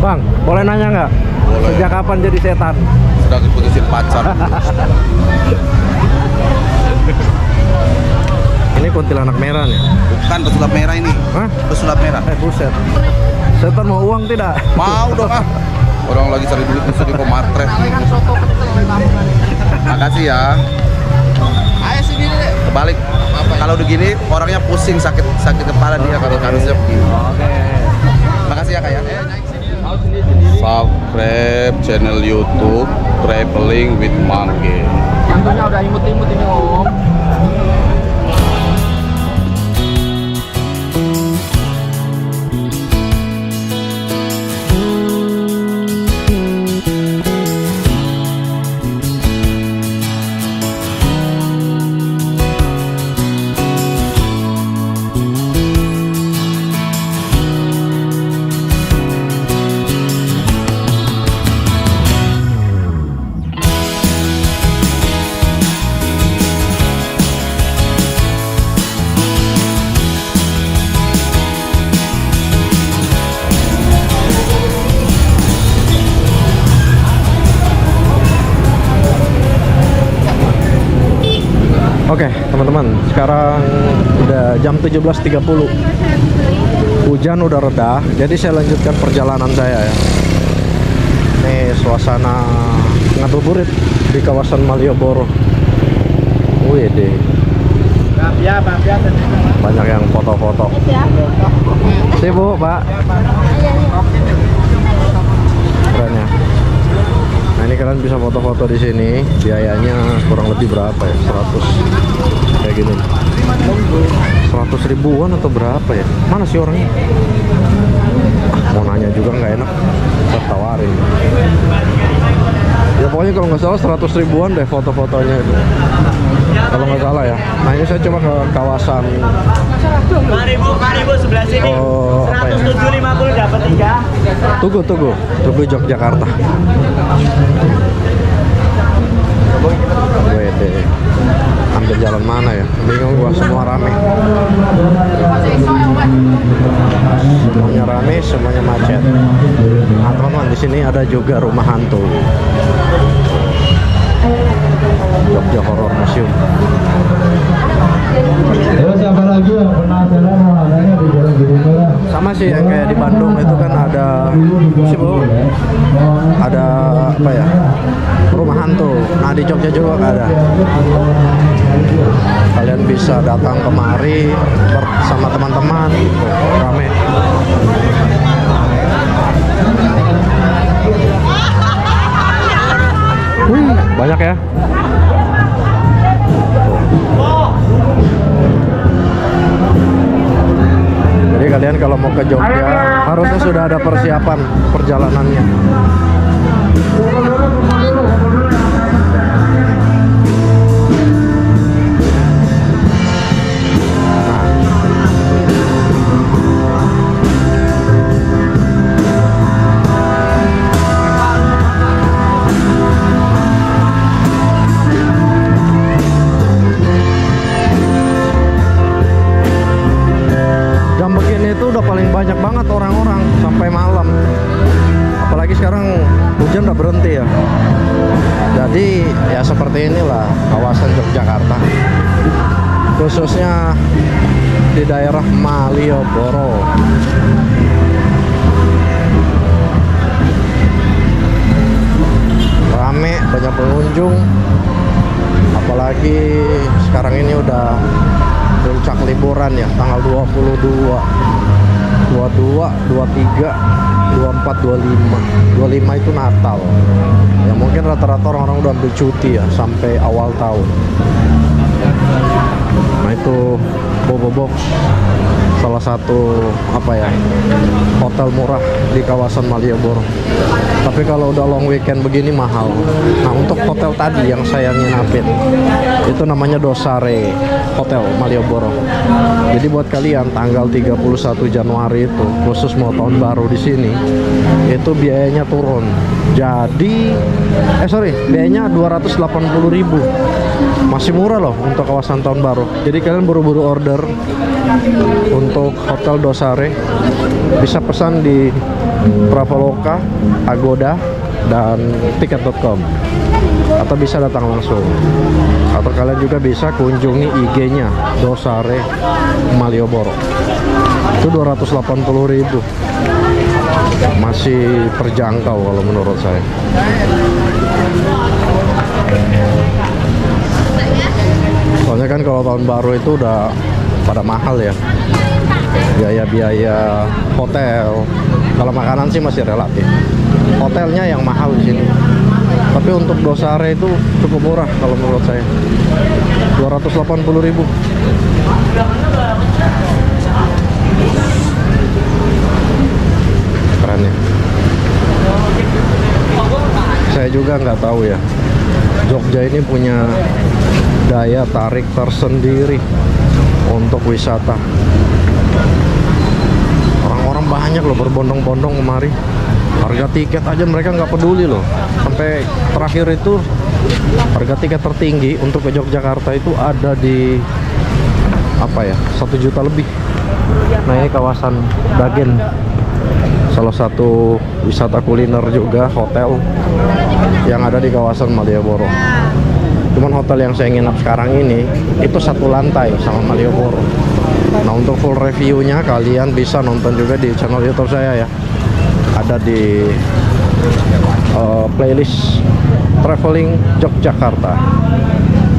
Bang, boleh nanya nggak? Boleh. Sejak kapan jadi setan? Sedang diputusin pacar. Ini kuntilanak merah nih. Bukan pesulap merah ini. Hah? Pesulap merah. Buset. Setan mau uang tidak? Mau dong ah. Orang lagi cari duit mesti di komartres. Makasih ya. Ayo sini deh. Kebalik. Kalau begini orangnya pusing, sakit kepala dia kalau harusnya begini. Oke. Makasih ya Kak ya. Subscribe channel YouTube Traveling with Mangge. Contohnya udah imut-imut ini om. Oke, teman-teman, sekarang udah jam 17.30. Hujan udah reda, jadi saya lanjutkan perjalanan saya ya. Nih suasana ngabuburit di kawasan Malioboro. Wih deh. Banyak yang foto-foto. Sibuk, Pak. Keren ya. Nah, ini kalian bisa foto-foto di sini. Biayanya kurang lebih berapa ya? 100 kayak gini. 100 ribuan atau berapa ya? Mana sih orangnya? Mau nanya juga nggak enak. Saya tawarin. Ya pokoknya kalau nggak salah 100 ribuan deh foto-fotonya itu. Kalau nggak salah ya. Nah ini saya coba ke kawasan. 5.000 sebelah sini. Oh, apa ya? 107.50 dapat 3. Tugu Yogyakarta. Wede. Ambil jalan mana ya? Bingung gua, semua rame. Semuanya rame, semuanya macet. Nah, teman-teman, di sini ada juga rumah hantu. Jogja Horror Museum. Terus siapa lagi yang penasaran adanya di Jalan Gedung Merah? Sama sih yang kayak di Bandung itu kan ada sih Bu. Ada apa ya? Rumah hantu. Nah di Jogja juga ada. Kalian bisa datang kemari bersama teman-teman. Tuh, rame. Banyak ya. Jadi kalian kalau mau ke Jogja harusnya sudah ada persiapan perjalanannya. Jam begini itu udah paling banyak banget orang-orang sampai malam. Apalagi sekarang hujan udah berhenti ya. Jadi ya seperti inilah kawasan Yogyakarta. Khususnya di daerah Malioboro. Rame, banyak pengunjung. Apalagi sekarang ini udah puncak liburan ya, tanggal 22, 23, 24, 25. 25 itu Natal. Ya mungkin rata-rata orang-orang udah ambil cuti ya sampai awal tahun. Nah itu Bobo Box, salah satu apa ya, hotel murah di kawasan Malioboro. Tapi kalau udah long weekend begini mahal. Nah untuk hotel tadi yang saya nginapin itu namanya Dosare Hotel Malioboro. Jadi buat kalian tanggal 31 Januari itu khusus mau tahun baru di sini itu biayanya turun. Jadi biayanya 280.000. Masih murah loh untuk kawasan tahun baru. Jadi kalian buru-buru order untuk Hotel Dosare, bisa pesan di Traveloka, Agoda, dan tiket.com, atau bisa datang langsung, atau kalian juga bisa kunjungi IG-nya Dosare Malioboro. Itu 280.000, masih terjangkau kalau menurut saya. Soalnya kan kalau tahun baru itu udah pada mahal ya, biaya-biaya hotel. Kalau makanan sih masih relatif, hotelnya yang mahal di sini. Tapi untuk Dosare itu cukup murah kalau menurut saya, 280.000. Keren ya. Saya juga nggak tahu ya, Jogja ini punya daya tarik tersendiri untuk wisata. Orang-orang banyak loh berbondong-bondong kemari. Harga tiket aja mereka nggak peduli loh. Sampai terakhir itu harga tiket tertinggi untuk ke Yogyakarta itu ada di apa ya, 1 juta lebih. Nah ini kawasan Dagen, salah satu wisata kuliner juga, hotel yang ada di kawasan Malioboro. Cuman hotel yang saya nginap sekarang ini itu 1 lantai sama Malioboro. Nah untuk full reviewnya kalian bisa nonton juga di channel YouTube saya ya, ada di playlist Traveling Yogyakarta.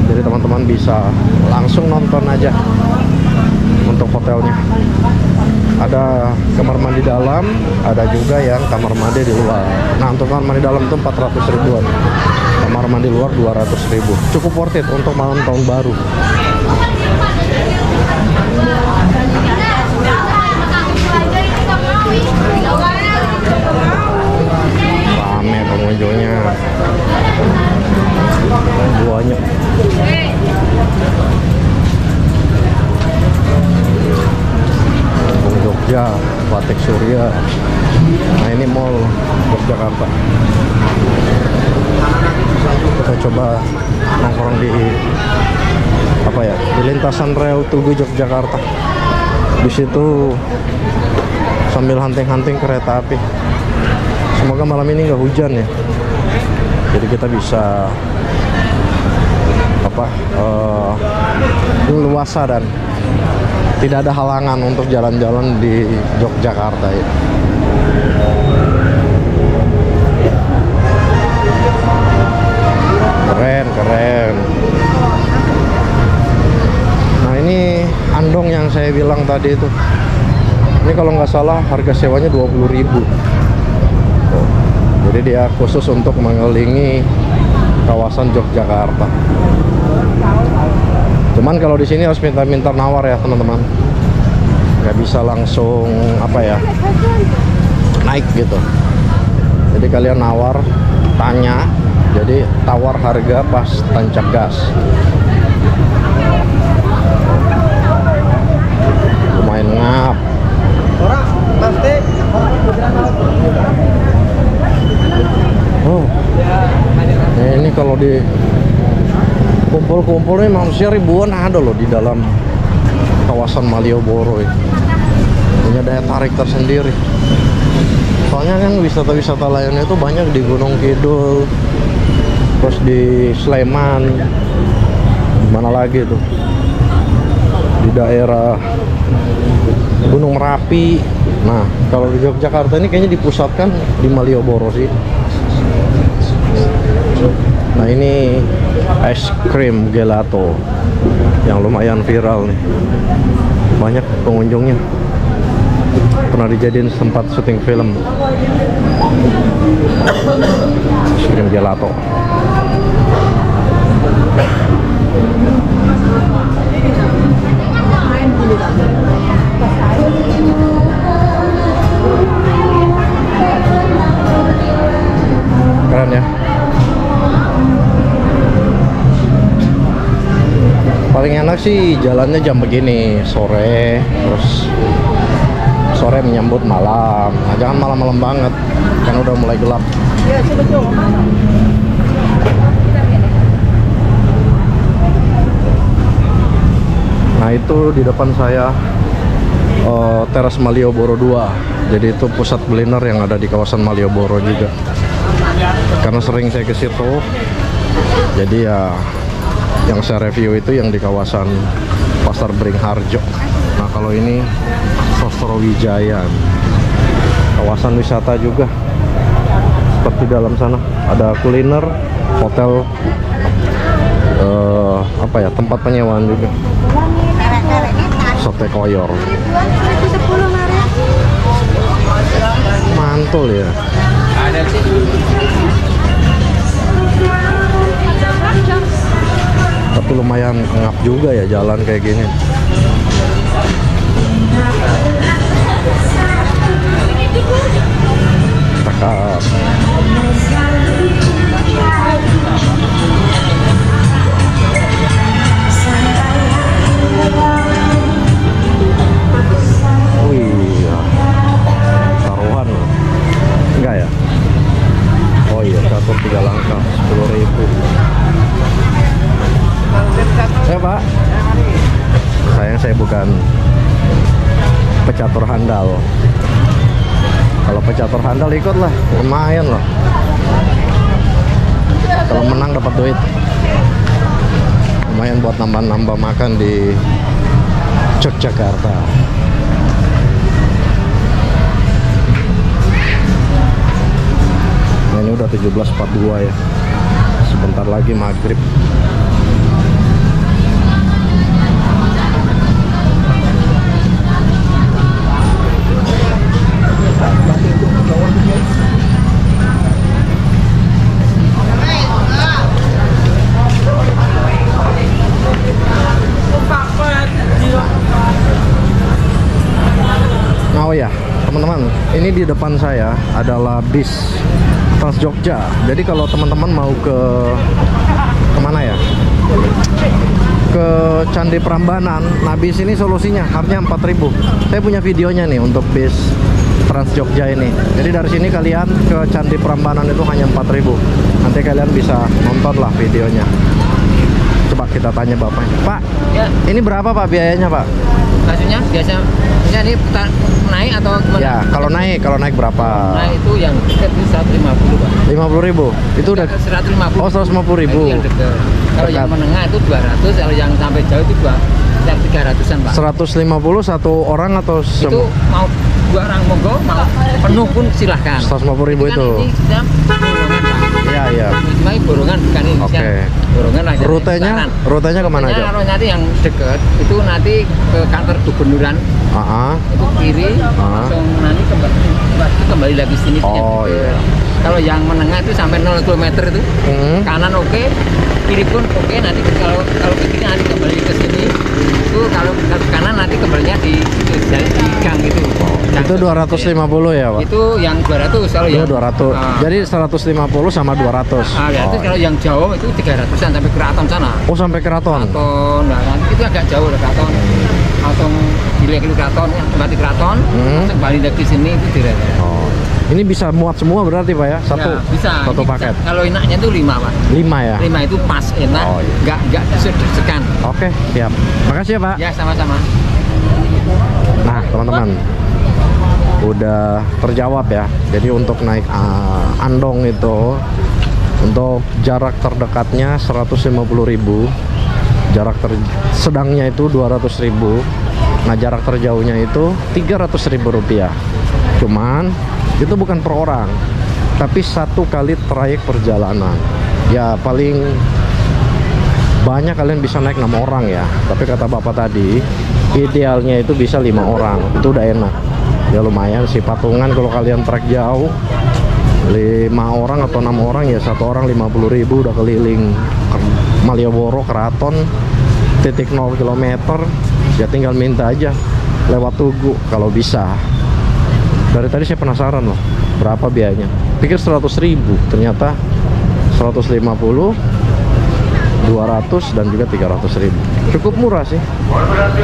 Jadi teman-teman bisa langsung nonton aja untuk hotelnya. Ada kamar mandi dalam, ada juga yang kamar mandi di luar. Nah untuk kamar mandi dalam itu 400 ribuan, kamar mandi luar 200.000. Cukup worth it untuk malam tahun baru. Rame pengunjungnya, banyak. Jogja, Batik Surya. Nah ini mall Yogyakarta. Kita coba nongkrong di apa ya, di lintasan rel Tugu Yogyakarta. Di situ sambil hunting-hunting kereta api. Semoga malam ini nggak hujan ya. Jadi kita bisa apa leluasa dan tidak ada halangan untuk jalan-jalan di Yogyakarta ya. Keren, keren. Nah ini andong yang saya bilang tadi itu. Ini kalau nggak salah harga sewanya 20.000. Jadi dia khusus untuk mengelilingi kawasan Yogyakarta. Cuman kalau di sini harus minta nawar ya teman-teman. Nggak bisa langsung apa ya, naik gitu. Jadi kalian nawar, tanya. Jadi tawar harga pas tancap gas. Lumayan ngap. Oh, ini kalau di kumpul-kumpulnya manusia ribuan ada loh di dalam kawasan Malioboro ini. Punya daya tarik tersendiri. Soalnya kan wisata-wisata lainnya itu banyak di Gunung Kidul, terus di Sleman, mana lagi tuh, di daerah Gunung Merapi. Nah kalau di Yogyakarta ini kayaknya dipusatkan di Malioboro sih. Nah ini es krim gelato yang lumayan viral nih, banyak pengunjungnya, pernah dijadiin tempat syuting film. Es krim gelato. Keren ya. Paling enak sih jalannya jam begini, sore, terus sore menyambut malam. Nah, jangan malam-malam banget, kan udah mulai gelap. Nah itu di depan saya teras Malioboro 2. Jadi itu pusat kuliner yang ada di kawasan Malioboro juga. Karena sering saya ke situ, jadi ya yang saya review itu yang di kawasan Pasar Beringharjo. Nah kalau ini Sosro Wijaya, kawasan wisata juga. Seperti dalam sana ada kuliner, hotel, apa ya, tempat penyewaan juga. Sate koyor, mantul ya. Ada sih. Tapi lumayan ngap juga ya jalan kayak gini. Cakep. Oh iya, taruhan loh. Enggak ya? Oh iya, catur 3 langkah 10.000. Ya Pak, sayang saya bukan pecatur handal. Kalau pecatur handal ikutlah, lumayan loh. Kalau menang dapat duit, lumayan buat nambah-nambah makan di Yogyakarta. Nah, ini udah 17.42 ya. Sebentar lagi maghrib. Oh ya, teman-teman, ini di depan saya adalah bis Trans Jogja. Jadi kalau teman-teman mau kemana ya? Ke Candi Prambanan. Nah, bis ini solusinya harganya 4.000. Saya punya videonya nih untuk bis Trans Jogja ini. Jadi dari sini kalian ke Candi Prambanan itu hanya 4.000. Nanti kalian bisa nonton lah videonya. Coba kita tanya bapaknya. Pak, Ya, ini berapa Pak biayanya Pak? maksudnya biasanya ini naik atau gimana? Ya, kalau naik berapa? Nah itu yang dekat itu 150 Pak. 50.000. Itu udah 150. Oh, 150.000. Nah, itu yang dekat. Kalau yang Dekat. menengah itu 200, kalau yang sampai jauh itu 300-an Pak. 150 satu orang atau Itu mau 2 orang monggo, mau penuh pun silahkan. 150.000 itu. Kan ini sudah borongan Pak. Iya, iya. Cuma ini borongan bukan ini. Oke. Borongan lah. Rutenya kemana aja? Kalau nanti yang dekat itu nanti ke kantor gubernuran itu kiri, langsung nanti kembali lagi sini. Oh, iya. Kalau yang menengah itu sampai 0 km itu kanan oke, kiri pun oke. Nanti kalau ke kiri nanti kembali ke sini. Itu kalau ke kanan nanti kembalinya di gang itu. Itu 250 ya Pak? Itu yang 200 kalau Itu yang 200. Ah. Jadi 150 sama 200. Ya, itu kalau yang jauh itu 300-an sampai Keraton sana. Oh, sampai Keraton. Keraton, nah nanti itu agak jauh dari Keraton. Langsung gila Keraton, yang tempat di Keraton, langsung balik lagi sini itu direct. Oh. Ini bisa muat semua berarti Pak ya? Satu. Ya, bisa. Satu Ini paket. bisa. Kalau enaknya itu 5 Pak. 5 ya? 5 itu pas enak, Oh, iya. nggak deg-degan. Oke, siap. Makasih ya Pak. Ya sama-sama. Nah, teman-teman, udah terjawab ya. Jadi untuk naik Andong itu, untuk jarak terdekatnya 150.000, jarak sedangnya itu 200.000. Nah, jarak terjauhnya itu 300.000 rupiah. Cuman itu bukan per orang, tapi 1 kali trayek perjalanan. Ya paling banyak kalian bisa naik 6 orang ya. Tapi kata bapak tadi, idealnya itu bisa 5 orang. Itu udah enak. Ya lumayan sih patungan kalau kalian trek jauh. 5 orang atau 6 orang ya, 1 orang 50.000 udah keliling Malioboro, Keraton, titik 0 km. Ya tinggal minta aja lewat Tugu kalau bisa. Dari tadi saya penasaran loh, berapa biayanya. Pikir 100.000, ternyata 150, 200 dan juga 300.000. Cukup murah sih.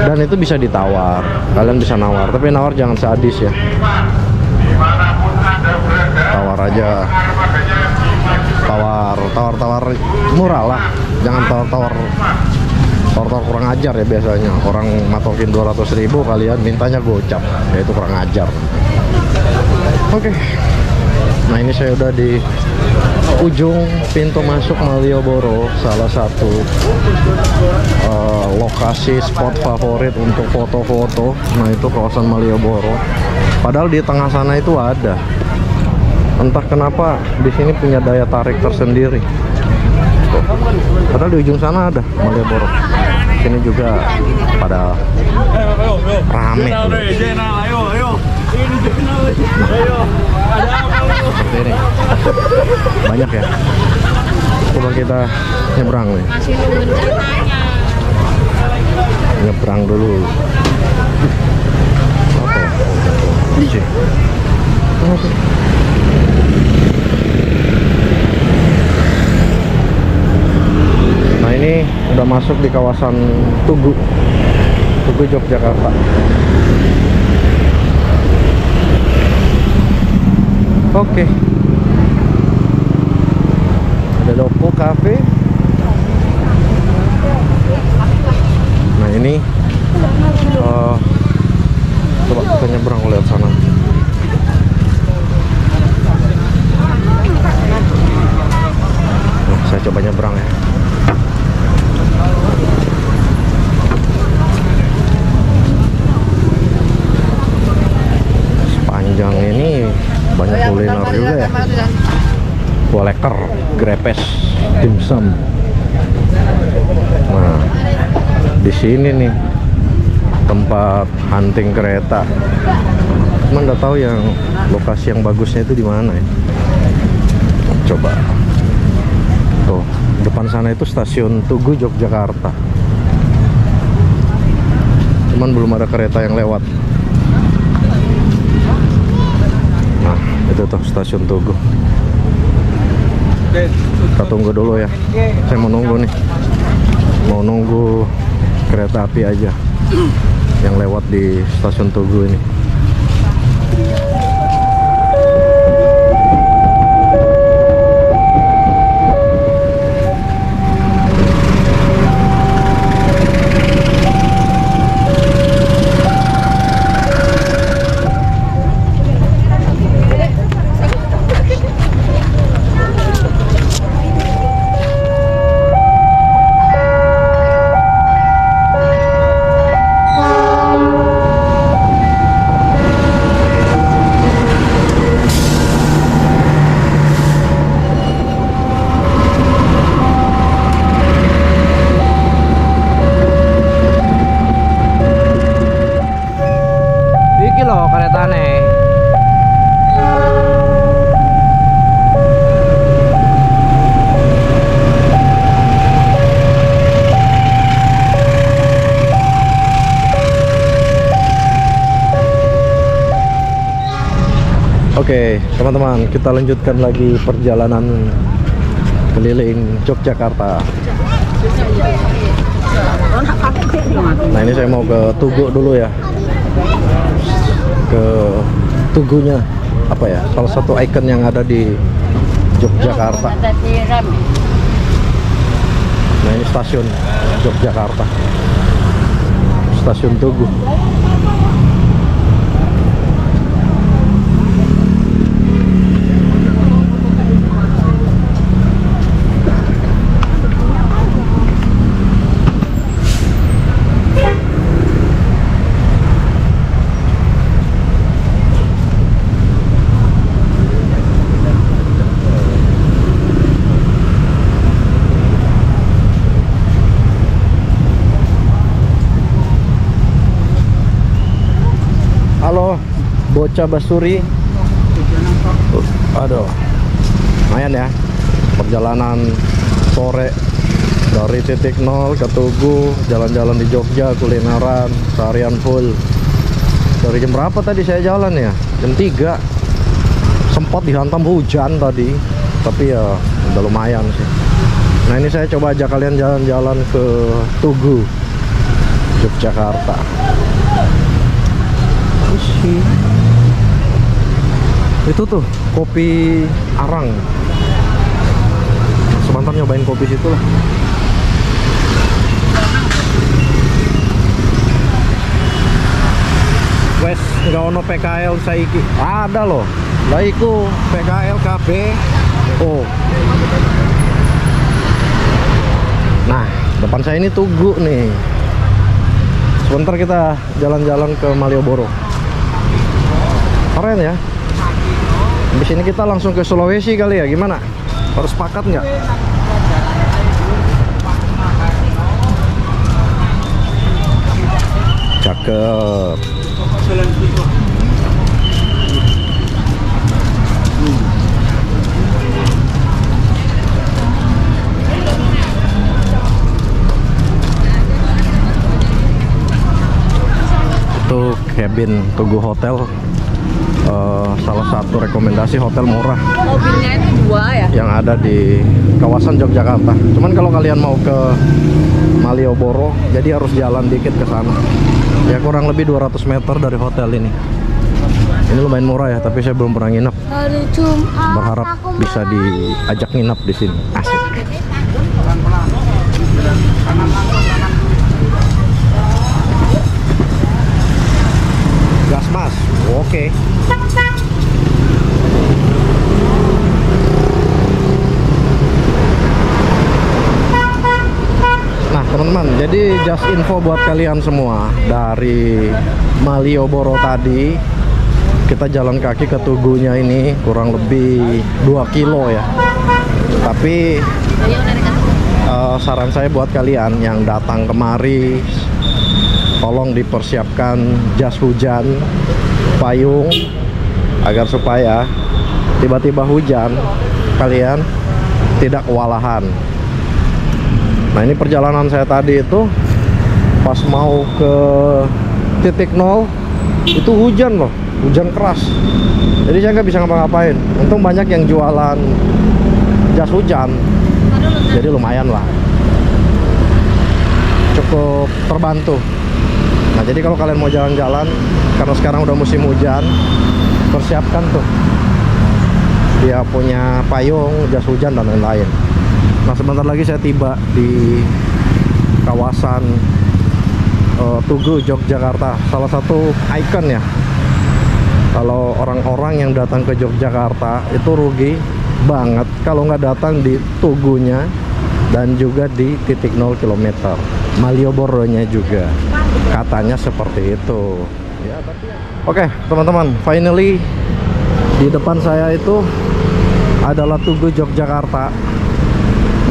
Dan itu bisa ditawar. Kalian bisa nawar, tapi nawar jangan sadis ya. Tawar aja. Tawar murah lah. Jangan tawar kurang ajar ya biasanya. Orang matokin 200.000, kalian mintanya gocap. Ya itu kurang ajar. Oke. Nah ini saya udah di ujung pintu masuk Malioboro, salah satu lokasi spot favorit untuk foto-foto. Nah itu kawasan Malioboro. Padahal di tengah sana itu ada. Entah kenapa di sini punya daya tarik tersendiri. Tuh. Padahal di ujung sana ada Malioboro. Sini juga pada rame. Seperti ini. Banyak ya. Coba kita nyebrang nih. Nyebrang dulu. Apa ya? Oke. Nah ini udah masuk di kawasan Tugu Yogyakarta. Oke. Ada Lopo Cafe. Nah ini coba kita nyebrang lewat sana. Nah, saya coba nyebrang ya. Sepanjang ini banyak kuliner juga ya. Kualeker, grepes, dimsum. Nah, di sini nih tempat hunting kereta. Cuman nggak tahu yang lokasi yang bagusnya itu di mana ya. Coba. Tuh, depan sana itu stasiun Tugu Yogyakarta. Cuman belum ada kereta yang lewat. Nah, itu tuh stasiun Tugu. Kita tunggu dulu ya. Saya mau nunggu nih. Mau nunggu kereta api aja yang lewat di stasiun Tugu ini. Iki loh keretane. Oke, teman-teman, kita lanjutkan lagi perjalanan keliling Yogyakarta. Nah, ini saya mau ke Tugu dulu ya. Ke Tugunya, apa ya, salah satu ikon yang ada di Yogyakarta. Nah ini stasiun Yogyakarta, stasiun Tugu. Halo, bocah Basuri. Aduh, lumayan ya perjalanan sore dari titik nol ke Tugu, jalan-jalan di Jogja, kulineran, seharian full. Dari jam berapa tadi saya jalan ya? Jam 3. Sempat dihantam hujan tadi, tapi ya udah lumayan sih. Nah ini saya coba ajak kalian jalan-jalan ke Tugu Yogyakarta. Itu tuh kopi arang. Sebentar nyobain kopi situ lah. Wes nggak ono PKL saiki. Ada loh. Lah iku PKL KB. Oh. Nah, depan saya ini Tugu nih. Sebentar kita jalan-jalan ke Malioboro. Keren ya. Di sini kita langsung ke Sulawesi kali ya, gimana? Harus sepakat nggak? Cakep. Itu cabin Tugu Hotel, salah satu rekomendasi hotel murah Mobilnya itu 2 ya? yang ada di kawasan Yogyakarta. Cuman kalau kalian mau ke Malioboro, jadi harus jalan dikit ke sana. Ya kurang lebih 200 meter dari hotel ini. Ini lumayan murah ya, tapi saya belum pernah nginep. Hari Jumat Berharap bisa diajak nginep di sini. Asik. Gas mas, oke. Nah teman-teman, jadi just info buat kalian semua, dari Malioboro tadi kita jalan kaki ke Tugunya ini kurang lebih 2 kilo ya. Tapi saran saya buat kalian yang datang kemari, tolong dipersiapkan jas hujan, payung, agar supaya tiba-tiba hujan kalian tidak kewalahan. Nah ini perjalanan saya tadi itu pas mau ke titik 0 itu hujan loh, hujan keras. Jadi saya nggak bisa ngapa-ngapain. Untung banyak yang jualan jas hujan, jadi lumayan lah, cukup terbantu. Nah jadi kalau kalian mau jalan-jalan, karena sekarang udah musim hujan, persiapkan tuh dia punya payung, jas hujan dan lain-lain. Nah sebentar lagi saya tiba di kawasan Tugu Yogyakarta, salah satu ikon ya. Kalau orang-orang yang datang ke Yogyakarta itu rugi banget kalau nggak datang di Tugunya dan juga di titik 0 km Malioboro-nya juga. Katanya seperti itu ya, tapi oke teman-teman, finally di depan saya itu adalah Tugu Yogyakarta.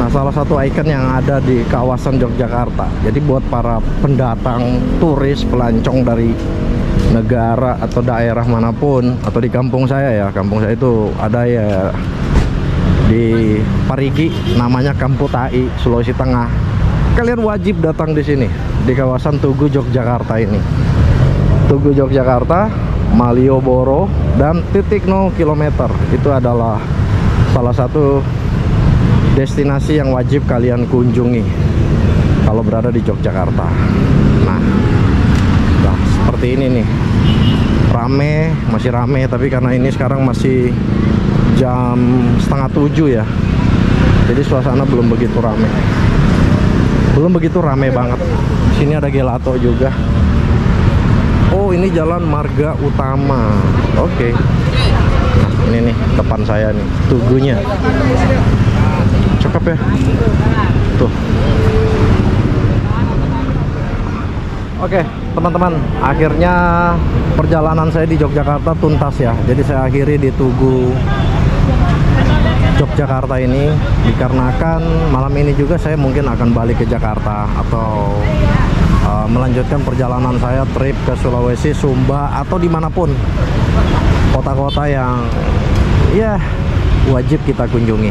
Nah salah satu ikon yang ada di kawasan Yogyakarta. Jadi buat para pendatang, turis, pelancong dari negara atau daerah manapun, atau di kampung saya ya, kampung saya itu ada ya di Parigi, namanya Kamputai, Sulawesi Tengah. Kalian wajib datang di sini, di kawasan Tugu Yogyakarta ini. Tugu Yogyakarta, Malioboro, dan titik 0 km itu adalah salah satu destinasi yang wajib kalian kunjungi kalau berada di Yogyakarta. Nah seperti ini nih, rame, masih rame, tapi karena ini sekarang masih jam 6:30 ya, jadi suasana belum begitu rame. Belum begitu rame banget. Sini ada gelato juga. Oh ini jalan Marga Utama. Oke. Nah ini nih depan saya nih Tugunya. Cakep ya. Tuh. Oke teman-teman, akhirnya perjalanan saya di Yogyakarta tuntas ya. Jadi saya akhiri di Tugu Yogyakarta ini, dikarenakan malam ini juga saya mungkin akan balik ke Jakarta atau melanjutkan perjalanan saya trip ke Sulawesi, Sumba, atau dimanapun kota-kota yang ya wajib kita kunjungi.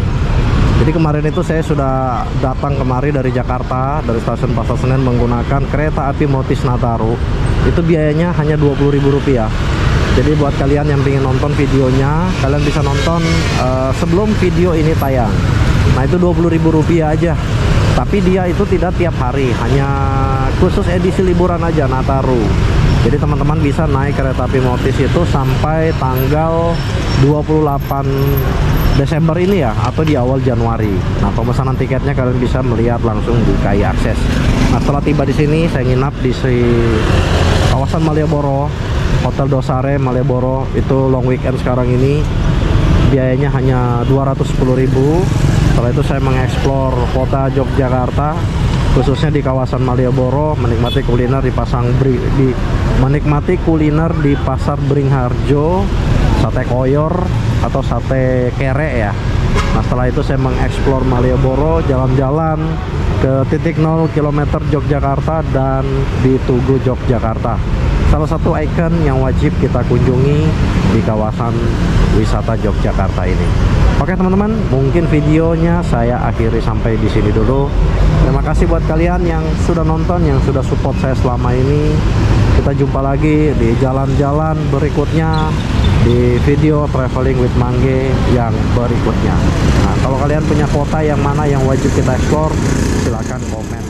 Jadi kemarin itu saya sudah datang kemari dari Jakarta, dari stasiun Pasar Senen menggunakan kereta api Motis Nataru. Itu biayanya hanya Rp20.000. Jadi buat kalian yang ingin nonton videonya, kalian bisa nonton sebelum video ini tayang. Nah itu Rp20.000 aja. Tapi dia itu tidak tiap hari, hanya khusus edisi liburan aja Nataru. Jadi teman-teman bisa naik kereta api Motis itu sampai tanggal 28 Desember ini ya, atau di awal Januari. Nah pemesanan tiketnya kalian bisa melihat langsung di KAI Akses. Nah setelah tiba di sini, saya nginap di kawasan Malioboro, Hotel Dosare Malioboro itu long weekend sekarang ini biayanya hanya 210.000. Setelah itu saya mengeksplor kota Yogyakarta, khususnya di kawasan Malioboro, menikmati kuliner di Pasar Beringharjo, sate koyor atau sate kere ya. Nah, setelah itu saya mengeksplor Malioboro, jalan-jalan ke titik 0 km Yogyakarta dan di Tugu Yogyakarta. Salah satu ikon yang wajib kita kunjungi di kawasan wisata Yogyakarta ini. Oke teman-teman, mungkin videonya saya akhiri sampai di sini dulu. Terima kasih buat kalian yang sudah nonton, yang sudah support saya selama ini. Kita jumpa lagi di jalan-jalan berikutnya, di video Traveling with Mangge yang berikutnya. Nah, kalau kalian punya kota yang mana yang wajib kita explore, silahkan komen.